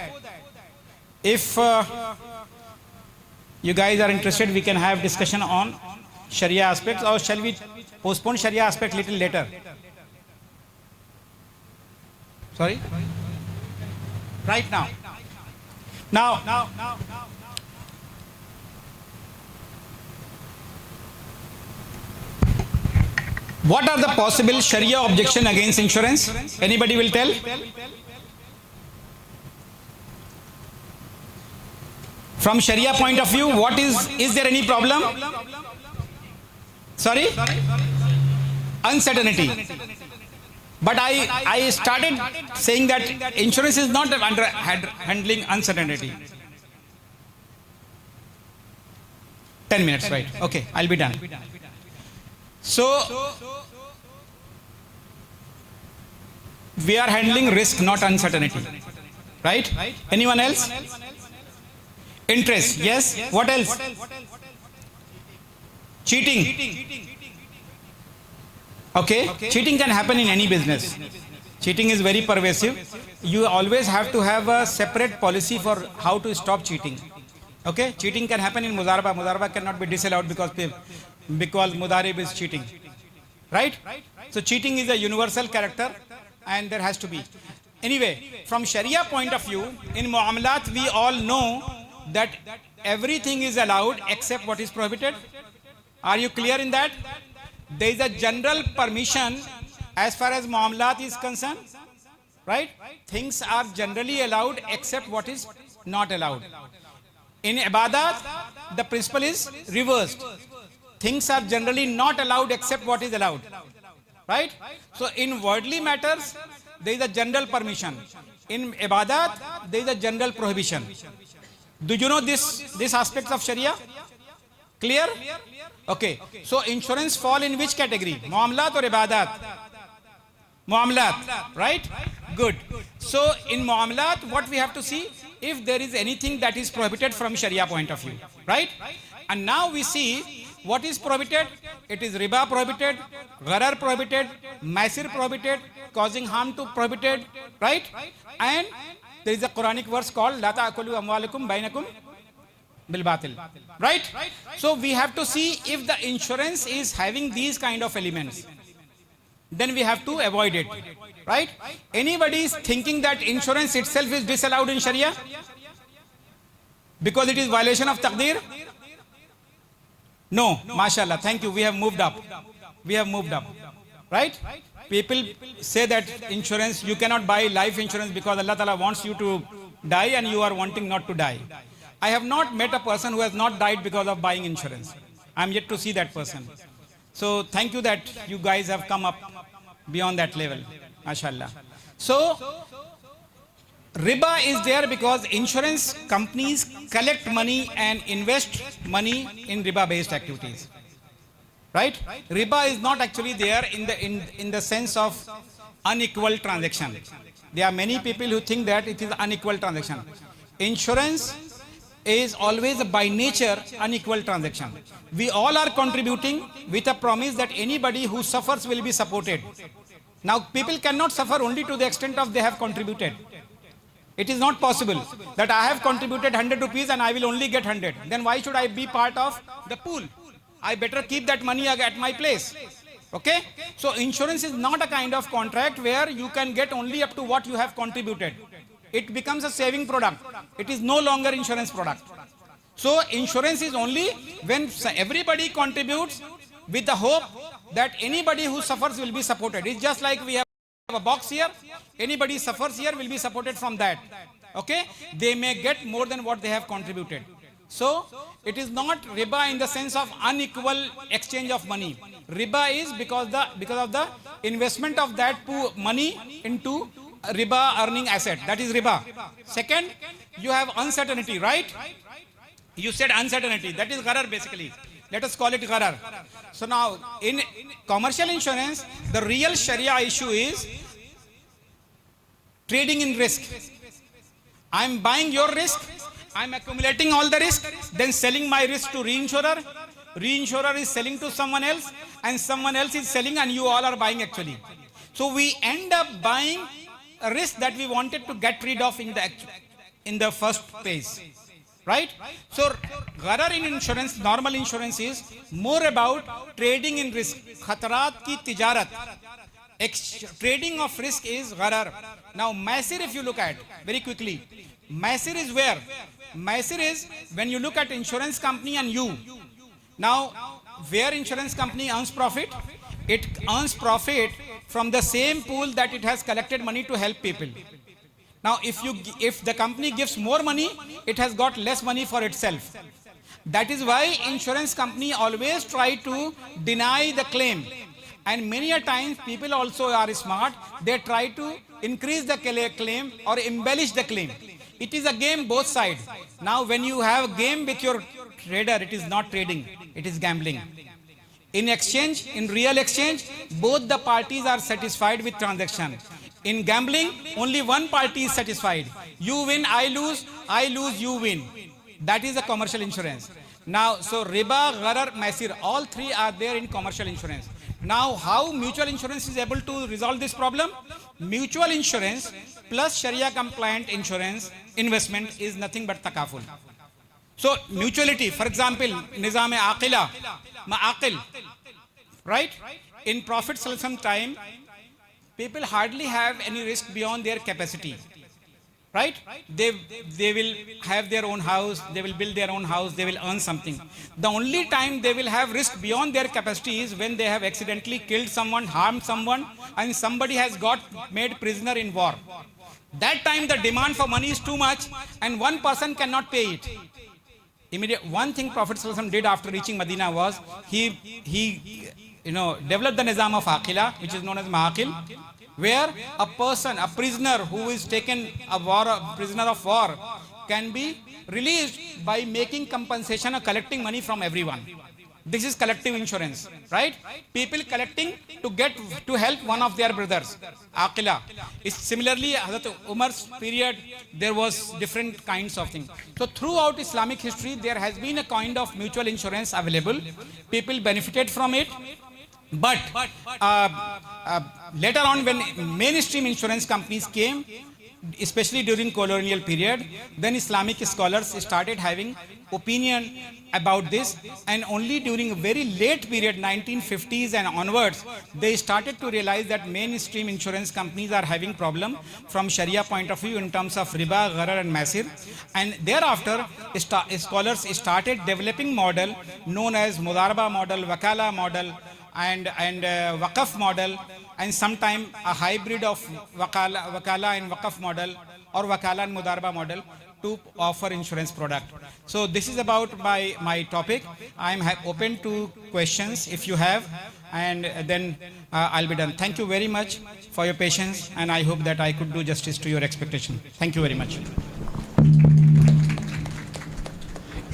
S3: if you guys are interested, we can have discussion on Sharia aspects, or shall we postpone Sharia aspect little later? Sorry? Right now. Now, what are the possible Sharia objection against insurance? Anybody will tell? From Sharia point of view, what is there any problem? Sorry? Uncertainty. But I started saying that insurance is not handling uncertainty. 10 minutes, right? Okay, I'll be done. So, we are handling risk, not uncertainty. Right? Anyone else? Interest, yes. What else? Cheating. Okay, cheating can happen in any business. Cheating is very pervasive. You always have to have a separate policy for how to stop cheating. Okay, cheating can happen in Mudaraba. Mudaraba cannot be disallowed because Mudarib is cheating. Right? So cheating is a universal character and there has to be. Anyway, from Sharia point of view, in Muamalat we all know that everything is allowed except what is prohibited. Are you clear in that? There is a general permission as far as Muamalat is concerned, right? Things are generally allowed except what is not allowed. In Ibadat, the principle is reversed. Things are generally not allowed except what is allowed, right? So in worldly matters, there is a general permission. In Ibadat, there is a general prohibition. Do you know this aspect of Sharia? Clear? Okay. So insurance fall in which category? Muamalat or Ibadat? Muamalat, right? Good. So in Muamalat, what we have to see, if there is anything that is prohibited from Sharia point of view, right? And now we see what is prohibited. It is riba prohibited, gharar prohibited, maisir prohibited, causing harm to prohibited, right? And there is a Quranic verse called La ta'akulu amwalakum bainakum bil batil, right? So we have to see if the insurance is having these kind of elements, then we have to avoid it, right? Anybody is thinking that insurance itself is disallowed in Sharia because it is violation of taqdeer? No, mashallah, thank you, we have moved up. We have moved up, right? People say that insurance, you cannot buy life insurance because Allah Ta'ala wants you to die and you are wanting not to die. I have not met a person who has not died because of buying insurance. I am yet to see that person. So thank you that you guys have come up beyond that level, mashallah. So riba is there because insurance companies collect money and invest money in riba based activities, right? Riba is not actually there in the sense of unequal transaction. There are many people who think that it is unequal transaction. Insurance is always by nature unequal transaction. We all are contributing with a promise that anybody who suffers will be supported. Now people cannot suffer only to the extent of they have contributed. It is not possible that I have contributed 100 rupees and I will only get 100. Then why should I be part of the pool? I better keep that money at my place. Okay? So insurance is not a kind of contract where you can get only up to what you have contributed. It becomes a saving product. It is no longer insurance product. So insurance is only when everybody contributes with the hope that anybody who suffers will be supported. It's just like we have a box here. Anybody suffers here will be supported from that. Okay? They may get more than what they have contributed. So it is not riba in the sense of unequal exchange of money. Riba is because of the investment of that money into riba earning asset. That is riba. Second, you have uncertainty, right? You said uncertainty. That is gharar basically. Let us call it gharar. So now in commercial insurance, the real Sharia issue is trading in risk. I am buying your risk. I am accumulating all the risk, then selling my risk to reinsurer. Reinsurer is selling to someone else and someone else is selling and you all are buying actually. So we end up buying a risk that we wanted to get rid of in the first phase, right? So gharar in insurance, normal insurance is more about trading in risk. Khatarat ki tijarat. Trading of risk is gharar. Now maisir, if you look at very quickly, maisir is where? Maisir is when you look at insurance company and you. Now where insurance company earns profit? It earns profit from the same pool that it has collected money to help people. Now if the company gives more money, it has got less money for itself. That is why insurance company always try to deny the claim. And many a times people also are smart. They try to increase the claim or embellish the claim. It is a game both sides. Now when you have a game with your trader, it is not trading, it is gambling. In exchange, in real exchange, both the parties are satisfied with transaction. In gambling, only one party is satisfied. You win, I lose, you win. That is a commercial insurance. Now, so riba, gharar, maisir, all three are there in commercial insurance. Now, how mutual insurance is able to resolve this problem? Mutual insurance plus Sharia compliant insurance investment is nothing but takaful. So, mutuality, for example, nizam-e aqila, ma'aqil, right? In Prophet ﷺ time, people hardly have any risk beyond their capacity. Right? They will have their own house, they will build their own house, they will earn something. The only time they will have risk beyond their capacity is when they have accidentally killed someone, harmed someone, and somebody has got made prisoner in war. That time the demand for money is too much and one person cannot pay it. One thing Prophet ﷺ did after reaching Medina was he developed the Nizam of Aqila, which is known as Mahaqil, where a person, a prisoner who is taken a prisoner of war can be released by making compensation or collecting money from everyone. This is collective insurance, right? People collecting to help one of their brothers, Aqila. Similarly, Hazrat Umar's period, there was different kinds of things. So throughout Islamic history, there has been a kind of mutual insurance available. People benefited from it. But later on, when mainstream insurance companies came, especially during colonial period, then Islamic scholars started having opinion about this, and only during a very late period, 1950s and onwards, they started to realize that mainstream insurance companies are having problem from Sharia point of view in terms of riba, gharar and masir, and thereafter scholars started developing model known as Mudaraba model, Wakala model, and Waqaf model, and sometime a hybrid of Wakala and Waqaf model, or Wakala and Mudaraba model, to offer insurance product. So this is about my topic. I am open to questions if you have, and then I'll be done. Thank you very much for your patience, and I hope that I could do justice to your expectation. Thank you very much.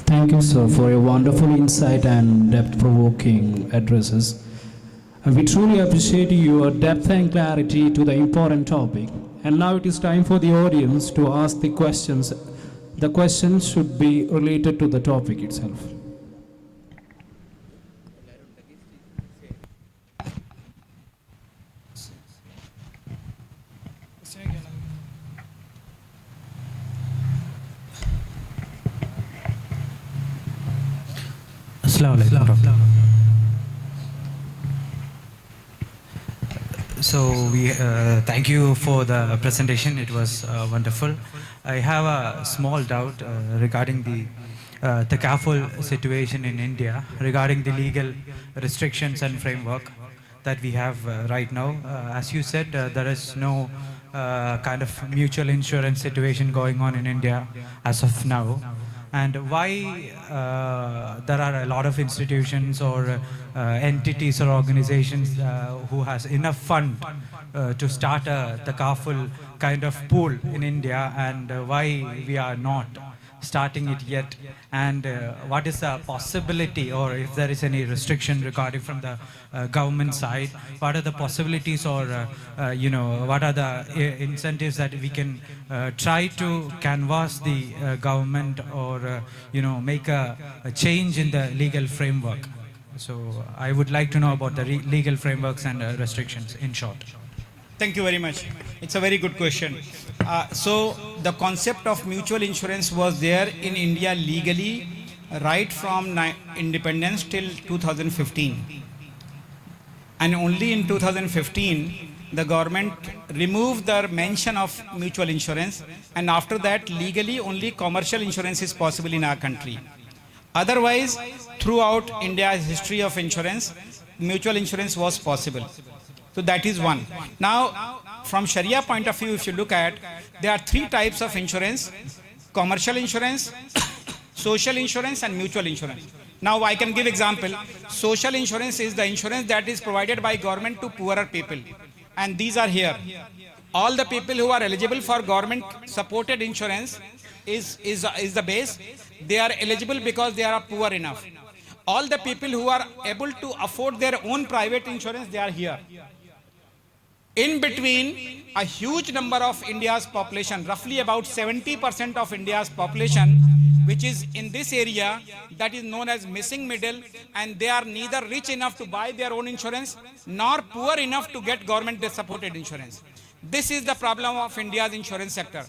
S4: Thank you, sir, for your wonderful insight and depth-provoking addresses. We truly appreciate your depth and clarity to the important topic. And now it is time for the audience to ask the questions. The questions should be related to the topic itself.
S5: So we thank you for the presentation. It was wonderful. I have a small doubt regarding the takaful situation in India, regarding the legal restrictions and framework that we have right now. As you said, there is no kind of mutual insurance situation going on in India as of now. And why there are a lot of institutions or entities or organizations who has enough fund to start a takaful kind of pool in India, and why we are not starting it yet, and what is the possibility, or if there is any restriction regarding from the government side, what are the possibilities, or what are the incentives that we can try to canvass the government, or make a change in the legal framework. So I would like to know about the legal frameworks and restrictions in short.
S3: Thank you very much. It's a very good question. So the concept of mutual insurance was there in India legally right from independence till 2015. And only in 2015, the government removed the mention of mutual insurance, and after that, legally only commercial insurance is possible in our country. Otherwise, throughout India's history of insurance, mutual insurance was possible. So that is one. Now, from Sharia point of view, if you look at, there are three types of insurance: commercial insurance, social insurance, and mutual insurance. Now, I can give example. Social insurance is the insurance that is provided by government to poorer people. And these are here. All the people who are eligible for government supported insurance is the base. They are eligible because they are poor enough. All the people who are able to afford their own private insurance, they are here. In between, a huge number of India's population, roughly about 70% of India's population, which is in this area, that is known as missing middle, and they are neither rich enough to buy their own insurance, nor poor enough to get government-supported insurance. This is the problem of India's insurance sector.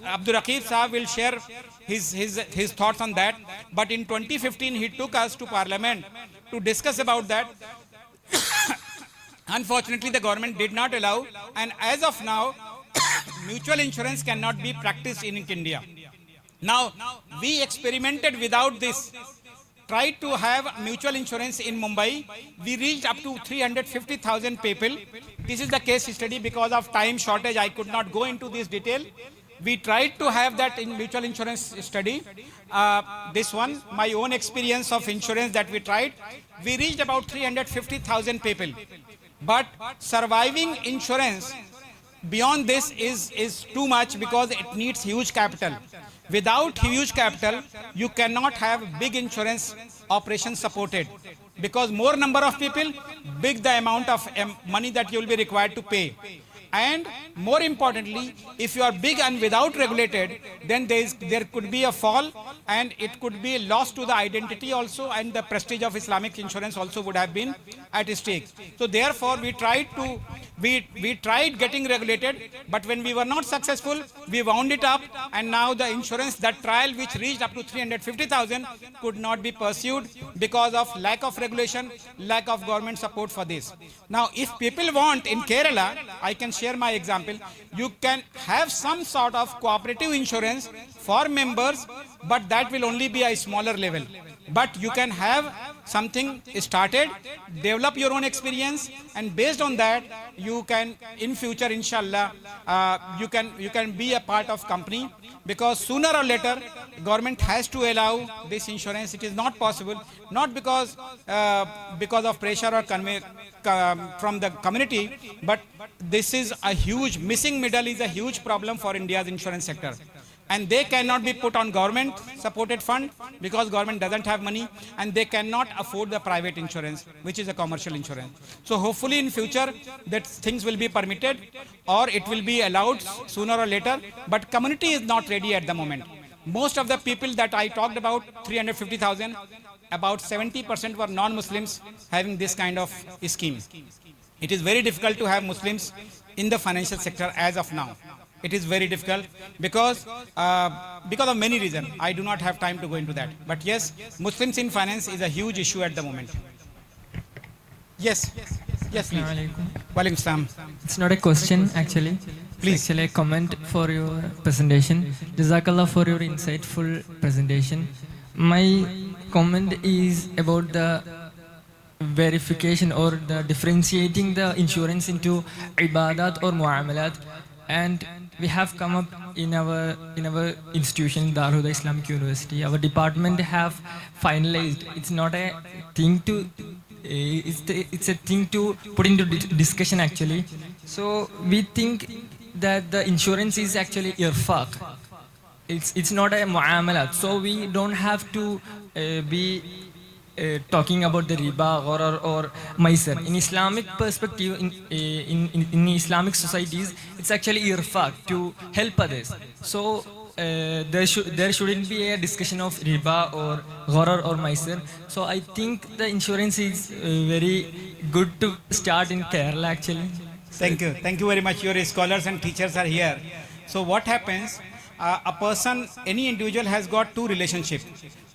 S3: Abdul Raqib Sahab will share his thoughts on that, but in 2015, he took us to Parliament to discuss about that. Unfortunately, the government did not allow, and as of now, mutual insurance cannot be practiced in India. Now, we experimented without this, tried to have mutual insurance in Mumbai. We reached up to 350,000 people. This is the case study. Because of time shortage, I could not go into this detail. We tried to have that in mutual insurance study. This one, my own experience of insurance that we tried, we reached about 350,000 people. But surviving insurance beyond this is too much, because it needs huge capital. Without huge capital, you cannot have big insurance operations supported, because more number of people, big the amount of money that you will be required to pay. And more importantly, if you are big and without regulated, then there could be a fall, and it could be a loss to the identity also, and the prestige of Islamic insurance also would have been at stake. So therefore, we tried getting regulated, but when we were not successful, we wound it up, and now the insurance, that trial which reached up to 350,000 could not be pursued because of lack of regulation, lack of government support for this. Now, if people want in Kerala, I can share my example, you can have some sort of cooperative insurance for members, but that will only be a smaller level. But you can have something started, develop your own experience, and based on that, you can in future, inshallah, you can be a part of company, because sooner or later government has to allow this insurance. It is not possible, not because of pressure or from the community, but this is a huge missing middle, is a huge problem for India's insurance sector. And they cannot be put on government supported fund, because government doesn't have money, and they cannot afford the private insurance, which is a commercial insurance. So hopefully in future that things will be permitted, or it will be allowed sooner or later, but community is not ready at the moment. Most of the people that I talked about, 350,000, about 70% were non-Muslims having this kind of scheme. It is very difficult to have Muslims in the financial sector as of now. It is very difficult because of many reasons. I do not have time to go into that. But yes, Muslims in finance is a huge issue at the moment. Yes, please. Walaikum salam.
S6: It's not a question actually.
S3: Please.
S6: It's actually a comment for your presentation. Jazakallah for your insightful presentation. My comment is about the verification or the differentiating the insurance into ibadat or muamalat, and we have come up in our institution, Darul Huda Islamic University. Our department have finalized. It's not a thing to. It's a thing to put into discussion actually. So we think that the insurance is actually irfaq. It's not a muamalat. So we don't have to be talking about the riba or maisar. In Islamic perspective, in Islamic societies, it's actually irfaq, to help others. So there shouldn't be a discussion of riba or gharar or maisar. So I think the insurance is very good to start in Kerala actually.
S3: Thank you very much. Your scholars and teachers are here. So what happens? A person, any individual has got two relationships.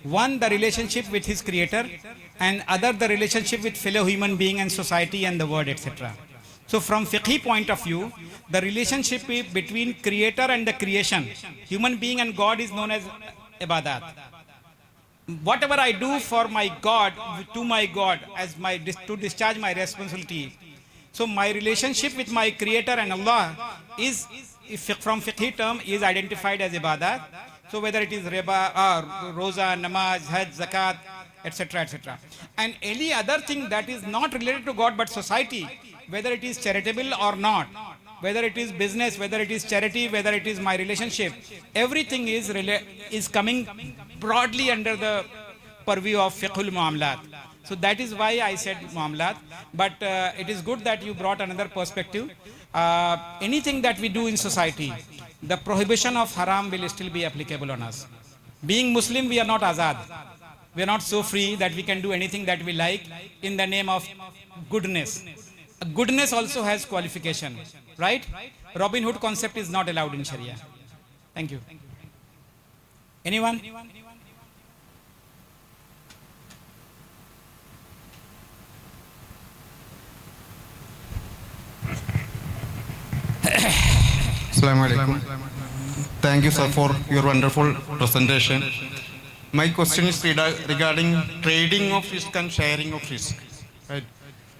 S3: One, the relationship with his creator, and other, the relationship with fellow human being and society and the world, etc. So from fiqhi point of view, the relationship between creator and the creation, human being and God, is known as ibadat. Whatever I do for my God, to my God, to discharge my responsibility. So my relationship with my creator and Allah is, from fiqhi term, is identified as ibadat. So whether it is riba, roza, namaz, hajj, zakat, etc., etc. And any other thing that is not related to God but society, whether it is charitable or not, whether it is business, whether it is charity, whether it is my relationship, everything is coming broadly under the purview of fiqhul muamalat. So that is why I said muamalat. But it is good that you brought another perspective. Anything that we do in society, the prohibition of haram will still be applicable on us. Being Muslim, we are not azad. We are not so free that we can do anything that we like in the name of goodness. Goodness also has qualification, right? Robin Hood concept is not allowed in Sharia. Thank you. Anyone?
S7: Assalamu alaikum. Thank you, sir, for your wonderful presentation. My question is regarding trading of risk and sharing of risk. Right?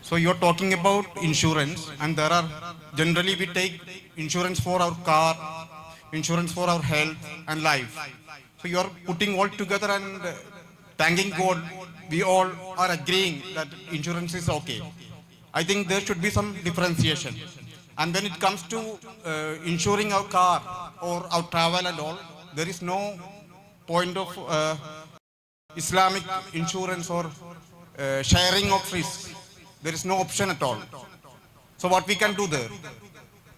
S7: So you're talking about insurance, and there are generally we take insurance for our car, insurance for our health and life. So you're putting all together and thanking God, we all are agreeing that insurance is okay. I think there should be some differentiation. And when it comes to insuring our car or our travel and all, there is no point of Islamic insurance or sharing of risk. There is no option at all. So what we can do there?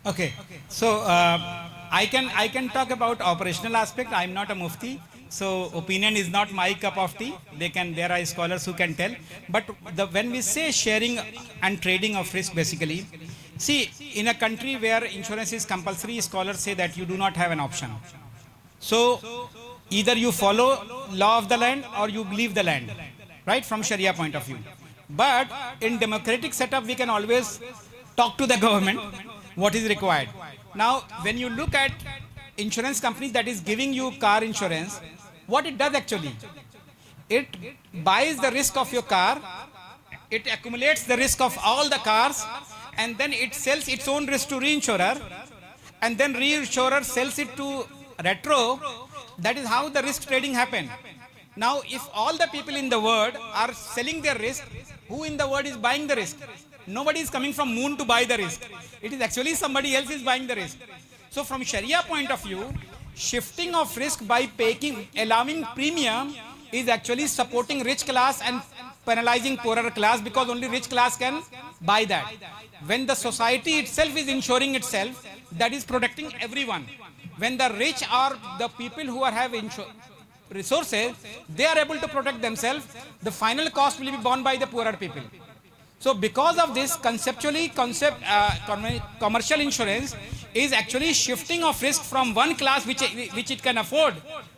S3: Okay, so I can talk about operational aspect. I'm not a mufti, so opinion is not my cup of tea. There are scholars who can tell. But when we say sharing and trading of risk, basically, see, in a country where insurance is compulsory, scholars say that you do not have an option. So either you follow law of the land or you leave the land, right, from Sharia point of view. But in democratic setup, we can always talk to the government what is required. Now, when you look at insurance company that is giving you car insurance, what it does actually, it buys the risk of your car, it accumulates the risk of all the cars, and then it sells its own risk to reinsurer, and then reinsurer sells it to retro. That is how the risk trading happen. Now, if all the people in the world are selling their risk, who in the world is buying the risk? Nobody is coming from moon to buy the risk. It is actually somebody else is buying the risk. So from Sharia point of view, shifting of risk by allowing premium is actually supporting rich class and penalizing poorer class, because only rich class can buy that. When the society itself is insuring itself, that is protecting everyone. When the rich are the people who have resources, they are able to protect themselves. The final cost will be borne by the poorer people. So because of this, conceptually, commercial insurance is actually shifting of risk from one class which it can afford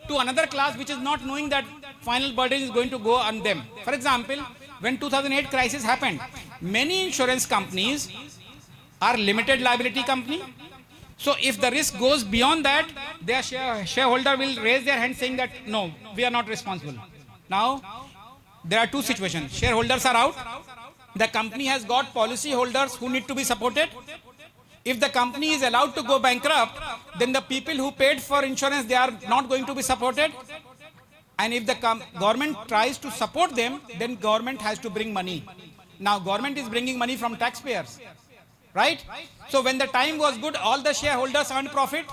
S3: to another class which is not knowing that final burden is going to go on them. For example, when 2008 crisis happened, many insurance companies are limited liability company. So if the risk goes beyond that, their shareholder will raise their hand saying that, no, we are not responsible. Now, there are two situations. Shareholders are out. The company has got policy holders who need to be supported. If the company is allowed to go bankrupt, then the people who paid for insurance, they are not going to be supported. And if the government tries to support them, then government has to bring money. Now, government is bringing money from taxpayers. Right? So when the time was good, all the shareholders earned profit.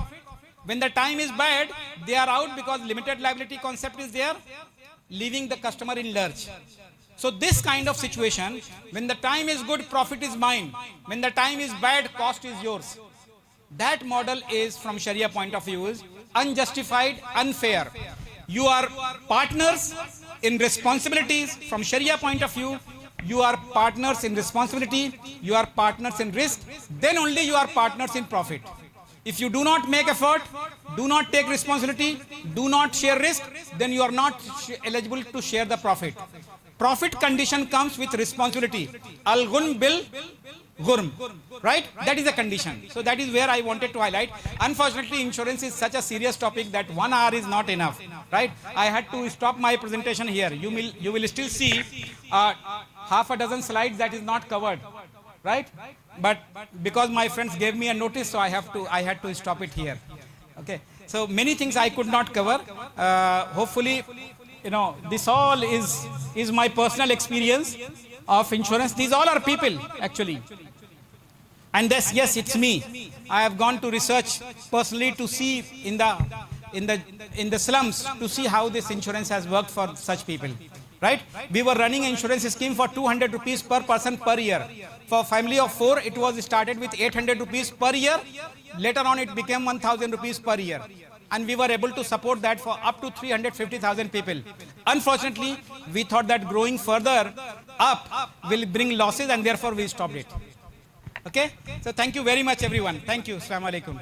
S3: When the time is bad, they are out because limited liability concept is there, leaving the customer in lurch. So this kind of situation, when the time is good, profit is mine. When the time is bad, cost is yours. That model is, from Sharia point of view, is unjustified, unfair. You are partners in responsibilities. From Sharia point of view, you are partners in responsibility, you are partners in risk, then only you are partners in profit. If you do not make effort, do not take responsibility, do not share risk, then you are not eligible to share the profit. Profit condition comes with responsibility. Al-ghunm bil ghurm, right? That is a condition. So that is where I wanted to highlight. Unfortunately, insurance is such a serious topic that 1 hour is not enough, right? I had to stop my presentation here. You will still see half a dozen slides that is not covered, right? But because my friends gave me a notice, so I had to stop it here. Okay. So many things I could not cover. Hopefully, this all is my personal experience of insurance. These all are people actually. And this, yes, it's me. I have gone to research personally to see in the slums to see how this insurance has worked for such people. Right? We were running an insurance scheme for 200 rupees per person per year. For a family of 4, it was started with 800 rupees per year. Later on, it became 1,000 rupees per year. And we were able to support that for up to 350,000 people. Unfortunately, we thought that growing further up will bring losses, and therefore we stopped it. Okay? So thank you very much, everyone. Thank you. Assalamu alaikum.